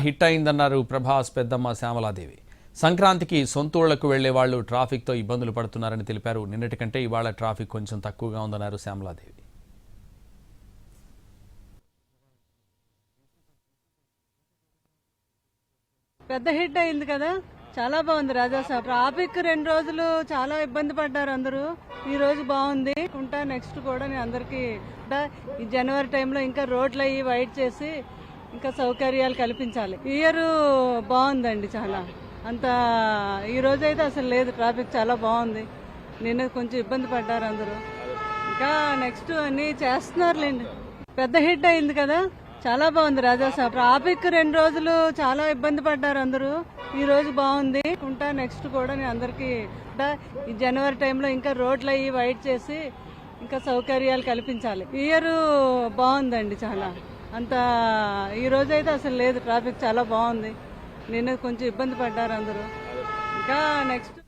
Hit అయిందన్నారు Prabhas పెద్దమ్మ శ్యామలాదేవి. సంక్రాంతికి సొంతూళ్లకు వెళ్లే వాళ్లు ట్రాఫిక్తో ఇబ్బందులు పడుతున్నారని తెలిపారు. నిన్నటి కంటే ఇవాళ ట్రాఫిక్ కొంచెం తక్కువగా ఉందన్నారు శ్యామలాదేవి. పెద్ద హిట్ అయింది కదా, చాలా బాగుంది రాజాసాబ్. ట్రాఫిక్ 2 రోజులు చాలా ఇబ్బంది పడ్డారు అందరూ. ఈ రోజు బాగుంది. ఉంటా నెక్స్ట్ కూడా నేను అందరికి ఈ జనవరి టైంలో ఇంకా రోడ్లు అయ్యి వైట్ చేసి ఇంకా సౌకర్యాలు కల్పించాలి. ఈ ఇయర్ బాగుందండి చాలా. అంత ఈ రోజు అయితే అసలు లేదు, ట్రాఫిక్ చాలా బాగుంది. నిన్న కొంచెం ఇబ్బంది పడ్డారు అందరూ. ఇంకా నెక్స్ట్ అన్ని చేస్తున్నారులేండి. పెద్ద హిట్ అయింది కదా, చాలా బాగుంది రాజాసాబ్. ట్రాఫిక్ 2 రోజులు చాలా ఇబ్బంది పడ్డారు అందరూ. ఈ రోజు బాగుంది. ఉంటా నెక్స్ట్ కూడా నేను అందరికి ఈ జనవరి టైంలో ఇంకా రోడ్లు అయ్యి వైట్ చేసి ఇంకా సౌకర్యాలు కల్పించాలి. ఈ ఇయర్ బాగుందండి చాలా. అంత ఈ రోజు అయితే అసలు లేదు, ట్రాఫిక్ చాలా బాగుంది. నిన్న కొంచెం ఇబ్బంది పడ్డారు అందరూ. ఇంకా నెక్స్ట్